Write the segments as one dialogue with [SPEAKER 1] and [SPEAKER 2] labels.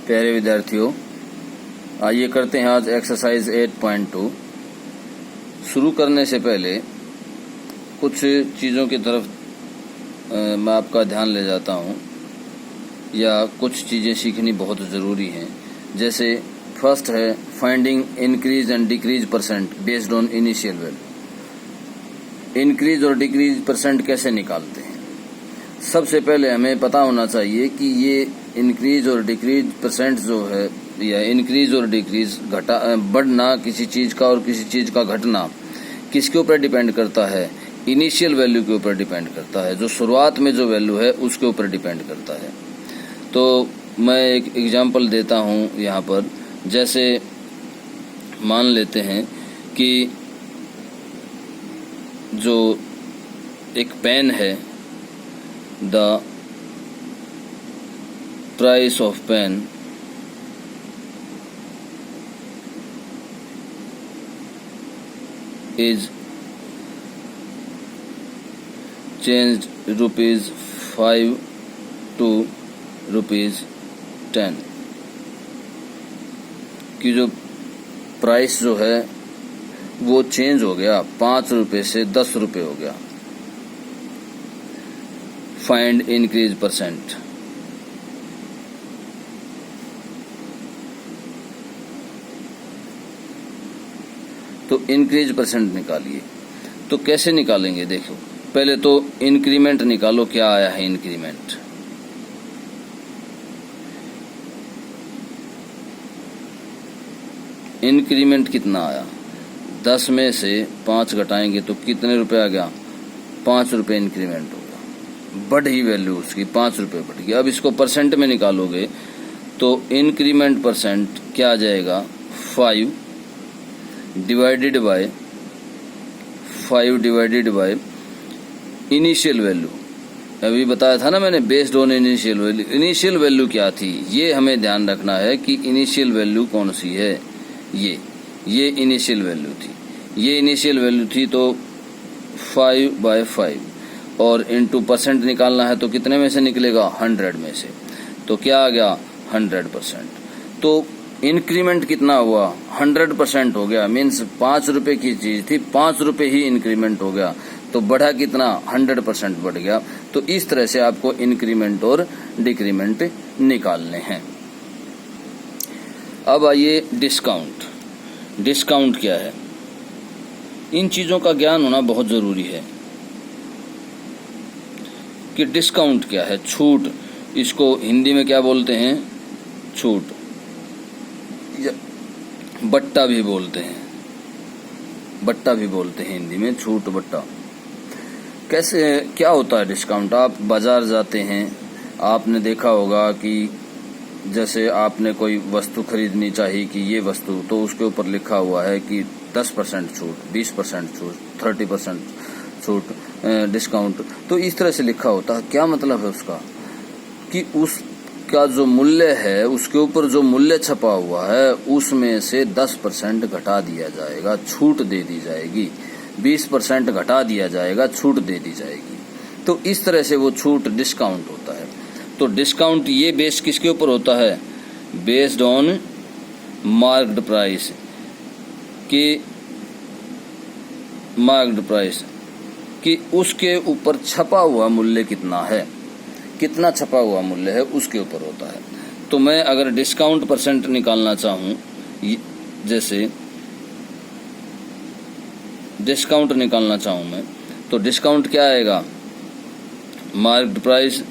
[SPEAKER 1] प्यारे विद्यार्थियों, आइए करते हैं आज एक्सरसाइज 8.2। शुरू करने से पहले कुछ चीज़ों की तरफ मैं आपका ध्यान ले जाता हूं, या कुछ चीज़ें सीखनी बहुत ज़रूरी हैं। जैसे फर्स्ट है finding increase and decrease percent based on initial value. Increase और डिक्रीज परसेंट कैसे निकालते हैं? सबसे पहले हमें पता होना चाहिए कि ये इंक्रीज और डिक्रीज परसेंट जो है, या इंक्रीज और डिक्रीज बढ़ना किसी चीज़ का और किसी चीज़ का घटना किसके ऊपर डिपेंड करता है? इनिशियल वैल्यू के ऊपर डिपेंड करता है। जो शुरुआत में जो वैल्यू है उसके ऊपर डिपेंड करता है। तो मैं एक एग्जांपल देता हूँ यहाँ पर। जैसे मान लेते हैं कि जो एक पेन है, the price of pen is changed ₹5 to ₹10 की जो प्राइस जो है वो चेंज हो गया, 5 रुपए से 10 रुपए हो गया। Find increase percent. तो इंक्रीज परसेंट निकालिए। तो कैसे निकालेंगे? देखो, पहले तो इंक्रीमेंट निकालो। क्या आया है इंक्रीमेंट? इंक्रीमेंट कितना आया? 10 में से 5 घटाएंगे तो कितने रुपए आ गया? 5 रुपए इंक्रीमेंट हो गया। बढ़ ही वैल्यू उसकी 5 रुपए बढ़ गई। अब इसको परसेंट में निकालोगे तो इंक्रीमेंट परसेंट क्या आ जाएगा? 5 डिवाइडेड बाय इनिशियल वैल्यू। अभी बताया था ना मैंने, based on initial value. Initial value क्या थी ये हमें ध्यान रखना है कि इनिशियल वैल्यू कौन सी है। ये इनिशियल वैल्यू थी। ये इनिशियल वैल्यू थी तो 5/5 और इनटू परसेंट निकालना है तो कितने में से निकलेगा? 100 में से। तो क्या आ गया? 100%। तो इंक्रीमेंट कितना हुआ? 100% हो गया। मीन्स 5 रुपए की चीज थी, 5 रुपए ही इंक्रीमेंट हो गया। तो बढ़ा कितना? 100% बढ़ गया। तो इस तरह से आपको इंक्रीमेंट और डिक्रीमेंट निकालने हैं। अब आइए डिस्काउंट। डिस्काउंट क्या है? इन चीजों का ज्ञान होना बहुत जरूरी है कि डिस्काउंट क्या है। छूट, इसको हिंदी में क्या बोलते हैं? छूट। बट्टा भी बोलते हैं, बट्टा भी बोलते हैं हिंदी में, छूट बट्टा। कैसे, क्या होता है डिस्काउंट? आप बाजार जाते हैं, आपने देखा होगा कि जैसे आपने कोई वस्तु खरीदनी चाहिए कि ये वस्तु, तो उसके ऊपर लिखा हुआ है कि 10% छूट, 20% छूट, 30% छूट, डिस्काउंट। तो इस तरह से लिखा होता है। क्या मतलब है उसका? कि उसका जो मूल्य है, उसके ऊपर जो मूल्य छपा हुआ है उसमें से 10% घटा दिया जाएगा, छूट दे दी जाएगी। 20% घटा दिया जाएगा, छूट दे दी जाएगी। तो इस तरह से वो छूट डिस्काउंट होता है। तो डिस्काउंट ये बेस किसके ऊपर होता है? Based on marked price. कि मार्क्ड प्राइस कि उसके ऊपर छपा हुआ मूल्य कितना है, कितना छपा हुआ मूल्य है उसके ऊपर होता है। तो मैं अगर डिस्काउंट परसेंट निकालना चाहूँ, जैसे डिस्काउंट निकालना चाहूँ मैं, तो डिस्काउंट क्या आएगा? मार्क्ड प्राइस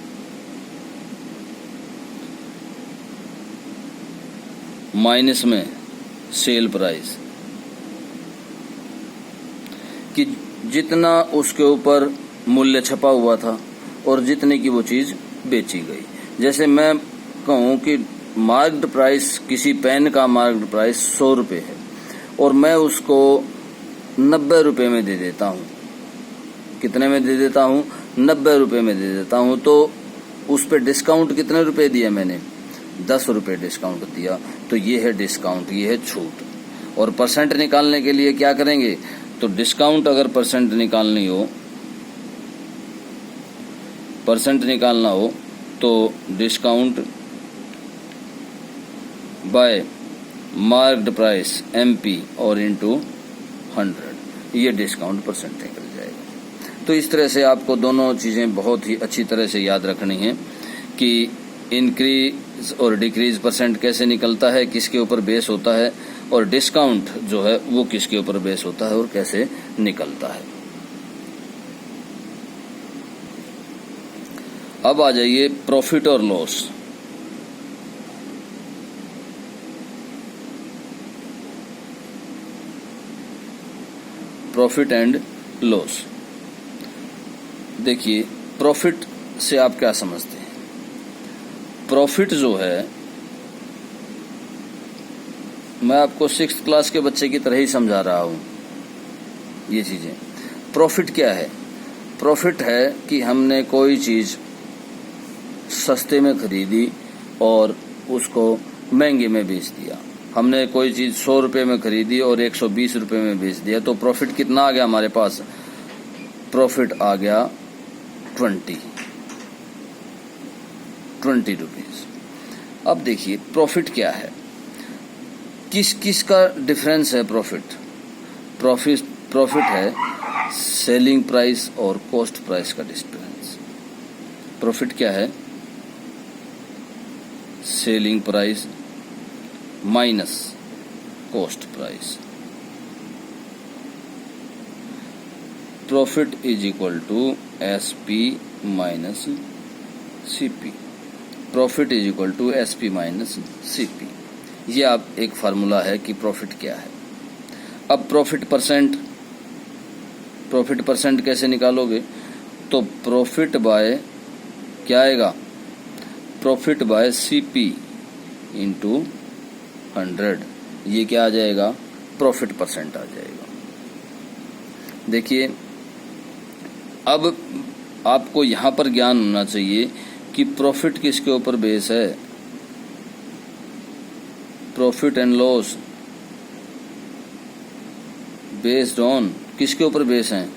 [SPEAKER 1] माइनस में सेल प्राइस, कि जितना उसके ऊपर मूल्य छपा हुआ था और जितने की वो चीज बेची गई। जैसे मैं कहूँ कि मार्क्ड प्राइस, किसी पेन का मार्क्ड प्राइस 100 रुपये है और मैं उसको 90 रुपये में दे देता हूँ। कितने में दे देता हूँ? 90 रुपये में दे देता हूँ। तो उस पे डिस्काउंट कितने रुपए दिया मैंने? 10 रुपये डिस्काउंट दिया। तो ये है डिस्काउंट, ये है छूट। और परसेंट निकालने के लिए क्या करेंगे? तो डिस्काउंट अगर परसेंट निकालनी हो, परसेंट निकालना हो तो discount bye marked price MP और इंटू 100, ये डिस्काउंट परसेंट निकल जाएगा। तो इस तरह से आपको दोनों चीज़ें बहुत ही अच्छी तरह से याद रखनी है कि इंक्रीज और डिक्रीज परसेंट कैसे निकलता है, किसके ऊपर बेस होता है, और डिस्काउंट जो है वो किसके ऊपर बेस होता है और कैसे निकलता है। अब आ जाइए प्रॉफिट और लॉस। Profit and loss. देखिए, प्रॉफिट से आप क्या समझते हैं? प्रॉफिट जो है, मैं आपको 6th क्लास के बच्चे की तरह ही समझा रहा हूं ये चीजें। प्रॉफिट क्या है? प्रॉफिट है कि हमने कोई चीज सस्ते में खरीदी और उसको महंगे में बेच दिया। हमने कोई चीज 100 रुपये में खरीदी और 120 रुपये में बेच दिया, तो प्रॉफिट कितना आ गया हमारे पास? प्रॉफिट आ गया 20 रुपीज। अब देखिए, प्रॉफिट क्या है, किस किस का डिफरेंस है? प्रॉफिट है सेलिंग प्राइस और कॉस्ट प्राइस का डिफरेंस। प्रॉफिट क्या है? Selling price minus cost price. Profit is equal to SP minus CP। Profit is equal to SP minus CP। ये आप एक फार्मूला है कि प्रॉफिट क्या है। अब प्रॉफिट परसेंट कैसे निकालोगे? तो प्रॉफिट बाय क्या आएगा? प्रॉफिट बाय CP इंटू 100, ये क्या आ जाएगा? प्रॉफिट परसेंट आ जाएगा। देखिए, अब आपको यहां पर ज्ञान होना चाहिए कि प्रॉफिट किसके ऊपर बेस है। Profit and loss based on किसके ऊपर बेस है?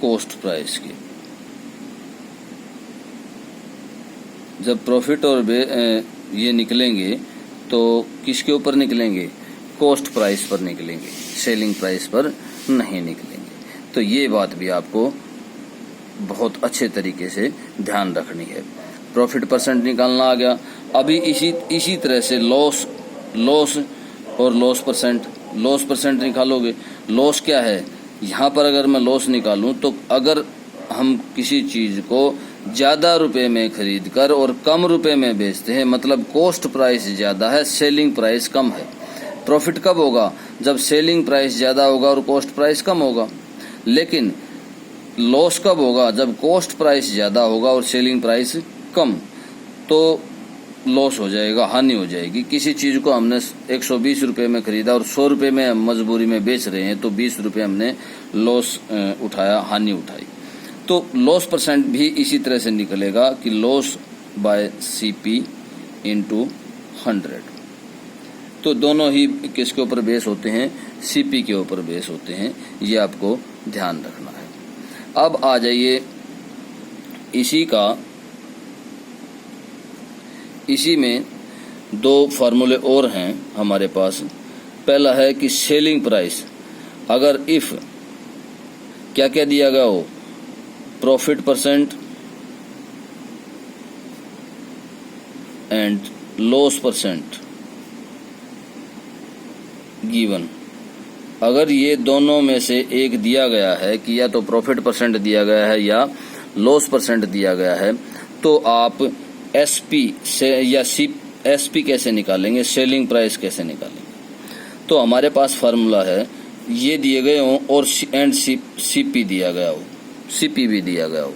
[SPEAKER 1] कॉस्ट प्राइस के। जब प्रॉफिट और ये निकलेंगे तो किसके ऊपर निकलेंगे? कॉस्ट प्राइस पर निकलेंगे, सेलिंग प्राइस पर नहीं निकलेंगे। तो ये बात भी आपको बहुत अच्छे तरीके से ध्यान रखनी है। प्रॉफिट परसेंट निकालना आ गया। अभी इसी तरह से लॉस और लॉस परसेंट निकालोगे। लॉस क्या है? यहाँ पर अगर मैं लॉस निकालूं तो अगर हम किसी चीज को ज्यादा रुपए में खरीद कर और कम रुपए में बेचते हैं, मतलब कॉस्ट प्राइस ज्यादा है, सेलिंग प्राइस कम है। प्रॉफिट कब होगा? जब सेलिंग प्राइस ज्यादा होगा और कॉस्ट प्राइस कम होगा। लेकिन लॉस कब होगा? जब कॉस्ट प्राइस ज्यादा होगा और सेलिंग प्राइस कम, तो लॉस हो जाएगा, हानि हो जाएगी। किसी चीज को हमने 120 रुपये में खरीदा और 100 रुपये में मजबूरी में बेच रहे हैं, तो 20 रुपये हमने लॉस उठाया, हानि उठाई। तो लॉस परसेंट भी इसी तरह से निकलेगा कि लॉस बाय CP इंटू 100। तो दोनों ही किसके ऊपर बेस होते हैं? CP के ऊपर बेस होते हैं। ये आपको ध्यान रखना है। अब आ जाइए, इसी में दो फार्मूले और हैं हमारे पास। पहला है कि सेलिंग प्राइस, अगर इफ क्या क्या दिया गया हो? Profit percent and loss percent given. अगर ये दोनों में से एक दिया गया है कि या तो प्रॉफिट परसेंट दिया गया है या लॉस परसेंट दिया गया है, तो आप SP से या SP कैसे निकालेंगे? सेलिंग प्राइस कैसे निकालेंगे? तो हमारे पास फार्मूला है, ये दिए गए हो और CP दिया गया हो, CP भी दिया गया हो,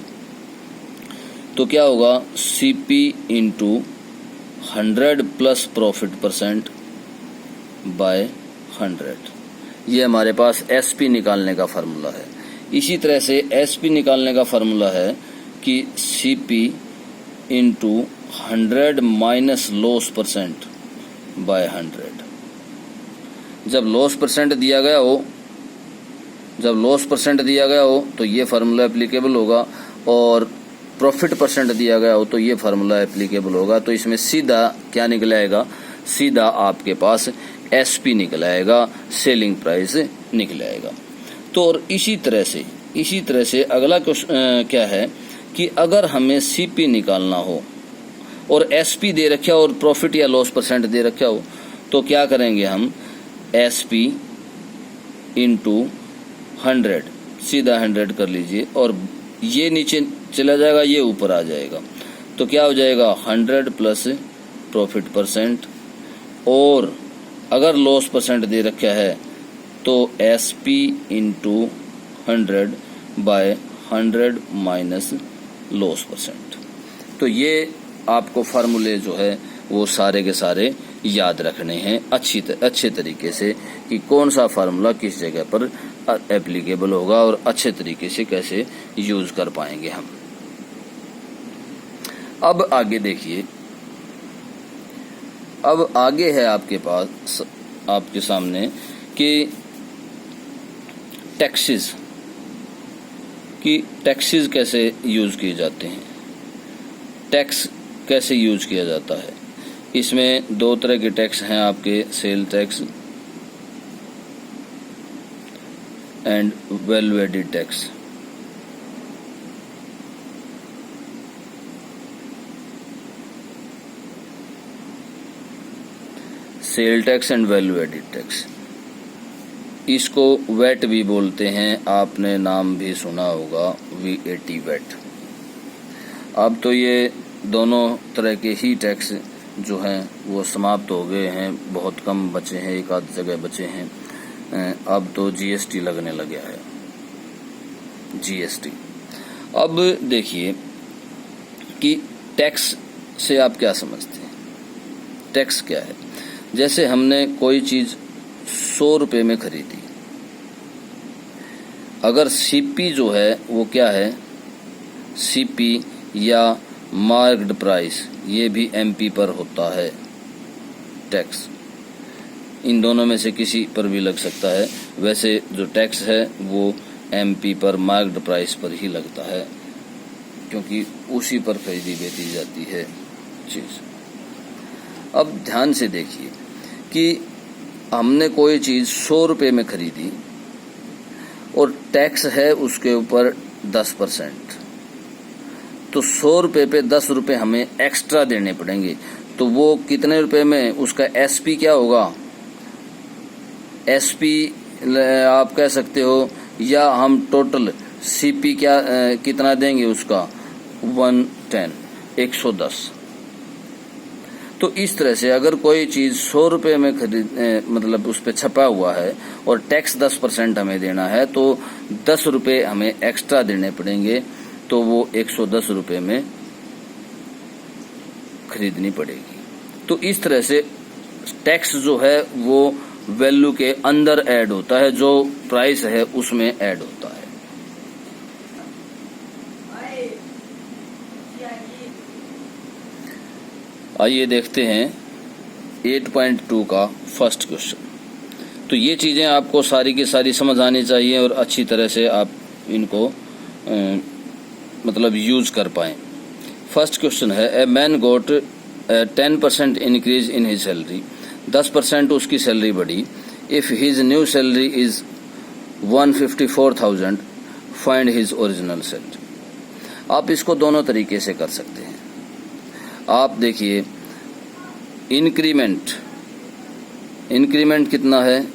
[SPEAKER 1] तो क्या होगा? CP into 100 plus profit percent by 100। ये हमारे पास SP निकालने का फार्मूला है। इसी तरह से SP निकालने का फार्मूला है कि CP into 100 minus loss percent by 100। जब लॉस परसेंट दिया गया हो तो ये फार्मूला एप्लीकेबल होगा, और प्रॉफिट परसेंट दिया गया हो तो ये फार्मूला एप्लीकेबल होगा। तो इसमें सीधा क्या निकल आएगा, सीधा आपके पास एसपी निकल आएगा, सेलिंग प्राइस निकल आएगा। तो और इसी तरह से अगला क्वेश्चन क्या है कि अगर हमें सीपी निकालना हो और एसपी दे रखा हो और प्रॉफिट या लॉस परसेंट दे रखा हो तो क्या करेंगे हम, एसपी इंटू 100, सीधा 100 कर लीजिए और ये नीचे चला जाएगा, ये ऊपर आ जाएगा। तो क्या हो जाएगा 100 प्लस प्रॉफिट परसेंट, और अगर लॉस परसेंट दे रखा है तो SP into 100 by 100 minus loss percent. तो ये आपको फार्मूले जो है वो सारे के सारे याद रखने हैं अच्छे तरीके से कि कौन सा फार्मूला किस जगह पर एप्लीकेबल होगा और अच्छे तरीके से कैसे यूज कर पाएंगे हम। अब आगे देखिए, अब आगे है आपके पास, आपके सामने कि टैक्सेस कैसे यूज किए जाते हैं, टैक्स कैसे यूज किया जाता है। इसमें दो तरह के टैक्स हैं आपके, sale tax and value added tax. Sale tax and value added tax, इसको वैट भी बोलते हैं, आपने नाम भी सुना होगा VAT वैट। अब तो ये दोनों तरह के ही टैक्स जो हैं वो समाप्त हो गए हैं, बहुत कम बचे हैं, एक आध जगह बचे हैं। अब तो GST लगने लगा है, GST। अब देखिए कि टैक्स से आप क्या समझते हैं, टैक्स क्या है। जैसे हमने कोई चीज 100 रुपये में खरीदी, अगर सीपी जो है वो क्या है, सीपी या मार्क्ड प्राइस, ये भी MP पर होता है टैक्स, इन दोनों में से किसी पर भी लग सकता है। वैसे जो टैक्स है वो MP पर मार्क्ड प्राइस पर ही लगता है, क्योंकि उसी पर खरीदी बेची जाती है चीज। अब ध्यान से देखिए कि हमने कोई चीज 100 रुपये में खरीदी और टैक्स है उसके ऊपर 10%, तो 100 रुपये पे 10 रुपये हमें एक्स्ट्रा देने पड़ेंगे। तो वो कितने रुपए में, उसका SP क्या होगा, SP आप कह सकते हो, या हम टोटल CP क्या कितना देंगे उसका 110। तो इस तरह से अगर कोई चीज 100 रुपये में मतलब उस पर छपा हुआ है और टैक्स 10% हमें देना है, तो 10 रुपये हमें एक्स्ट्रा देने पड़ेंगे, तो वो 110 रुपये में खरीदनी पड़ेगी। तो इस तरह से टैक्स जो है वो वैल्यू के अंदर ऐड होता है, जो प्राइस है उसमें ऐड होता है। आइए देखते हैं 8.2 का फर्स्ट क्वेश्चन। तो ये चीजें आपको सारी की सारी समझ आनी चाहिए और अच्छी तरह से आप इनको मतलब यूज कर पाएं। फर्स्ट क्वेश्चन है, a man got 10% increase in his salary, 10% उसकी सैलरी बढ़ी। If his new salary is 154,000, find his original salary. आप इसको दोनों तरीके से कर सकते हैं। आप देखिए, इंक्रीमेंट कितना है,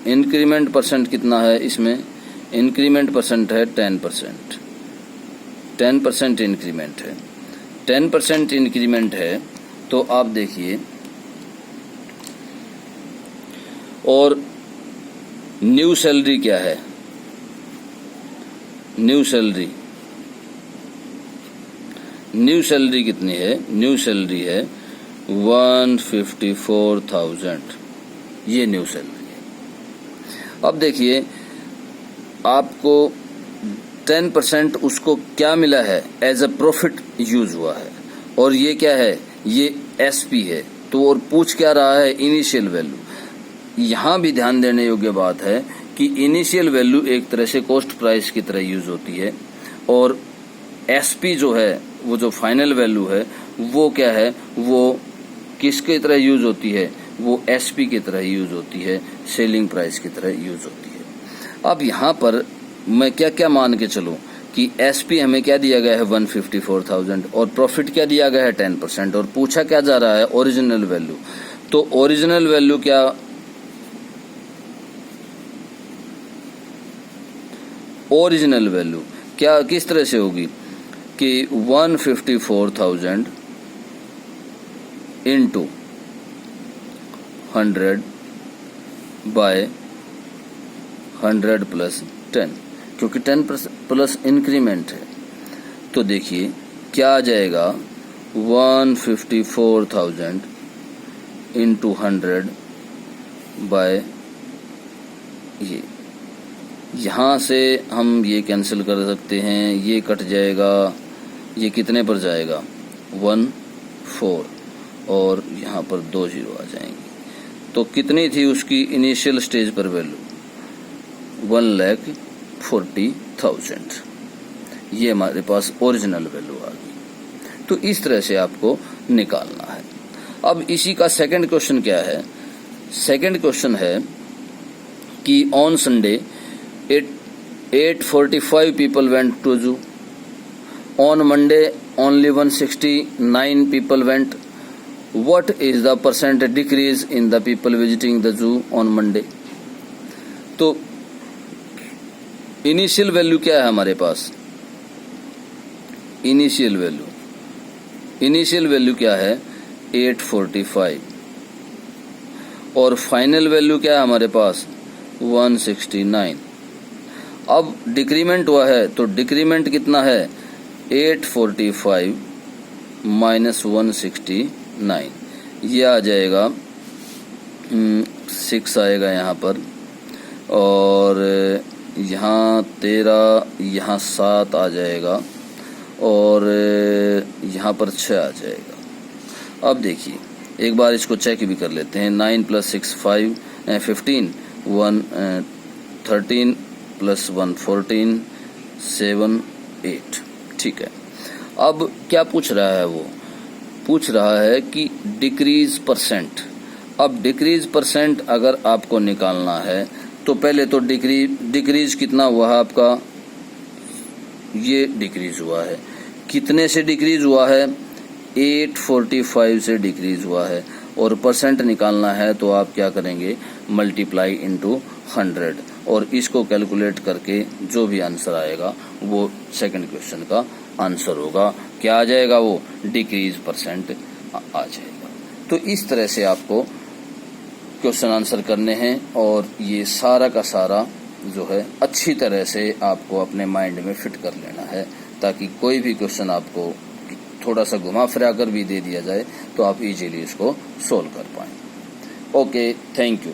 [SPEAKER 1] इंक्रीमेंट परसेंट कितना है इसमें, इंक्रीमेंट परसेंट है 10%, 10% इंक्रीमेंट है, 10% इंक्रीमेंट है। तो आप देखिए, और न्यू सैलरी क्या है, न्यू सैलरी कितनी है, न्यू सैलरी है 154,000, ये न्यू सैलरी है। अब देखिए, आपको 10% उसको क्या मिला है, एज अ प्रॉफिट यूज हुआ है, और ये क्या है, ये SP है। तो और पूछ क्या रहा है, इनिशियल वैल्यू। यहाँ भी ध्यान देने योग्य बात है कि इनिशियल वैल्यू एक तरह से कॉस्ट प्राइस की तरह यूज होती है और एसपी जो है वो जो फाइनल वैल्यू है वो क्या है, वो किसकी तरह यूज होती है, वो एसपी की तरह यूज होती है, सेलिंग प्राइस की तरह यूज होती है। अब यहाँ पर मैं क्या क्या मान के चलूं कि एसपी हमें क्या दिया गया है 154,000 और प्रॉफिट क्या दिया गया है 10% और पूछा क्या जा रहा है ओरिजिनल वैल्यू। तो ओरिजिनल वैल्यू क्या, ओरिजिनल वैल्यू क्या किस तरह से होगी कि 154,000 इंटू 100 बाय 100 प्लस 10, क्योंकि 10 प्लस इंक्रीमेंट है। तो देखिए क्या आ जाएगा 154,000 इंटू 100 बाय ये, यहाँ से हम ये कैंसिल कर सकते हैं, ये कट जाएगा, ये कितने पर जाएगा 14 और यहाँ पर 2 जीरो आ जाएंगे। तो कितनी थी उसकी इनिशियल स्टेज पर वैल्यू 1,40,000, ये हमारे पास ओरिजिनल वैल्यू आ गई। तो इस तरह से आपको निकालना है। अब इसी का सेकंड क्वेश्चन क्या है, सेकंड क्वेश्चन है कि on Sunday 845 people went to zoo. On Monday, only 169 people went. What is the percent decrease in the people visiting the zoo on Monday? तो इनिशियल वैल्यू क्या है हमारे पास, इनिशियल वैल्यू क्या है 845 और फाइनल वैल्यू क्या है हमारे पास 169। अब डिक्रीमेंट हुआ है तो डिक्रीमेंट कितना है 845 माइनस 169, ये आ जाएगा 6 आएगा यहाँ पर और यहाँ 13, यहाँ 7 आ जाएगा और यहाँ पर 6 आ जाएगा। अब देखिए एक बार इसको चेक भी कर लेते हैं। 9 + 6 15 13 + 1 14 7 8, ठीक है। अब क्या पूछ रहा है, वो पूछ रहा है कि डिक्रीज परसेंट। अब डिक्रीज परसेंट अगर आपको निकालना है तो पहले तो डिक्रीज कितना हुआ है आपका, ये डिक्रीज हुआ है, कितने से डिक्रीज हुआ है 845 से डिक्रीज हुआ है और परसेंट निकालना है तो आप क्या करेंगे मल्टीप्लाई इनटू 100 और इसको कैलकुलेट करके जो भी आंसर आएगा वो सेकंड क्वेश्चन का आंसर होगा। क्या आ जाएगा, वो डिक्रीज परसेंट आ जाएगा। तो इस तरह से आपको क्वेश्चन आंसर करने हैं और ये सारा का सारा जो है अच्छी तरह से आपको अपने माइंड में फिट कर लेना है ताकि कोई भी क्वेश्चन आपको थोड़ा सा घुमा फिरा कर भी दे दिया जाए तो आप इजीली इसको सोल्व कर पाएं। Okay, thank you.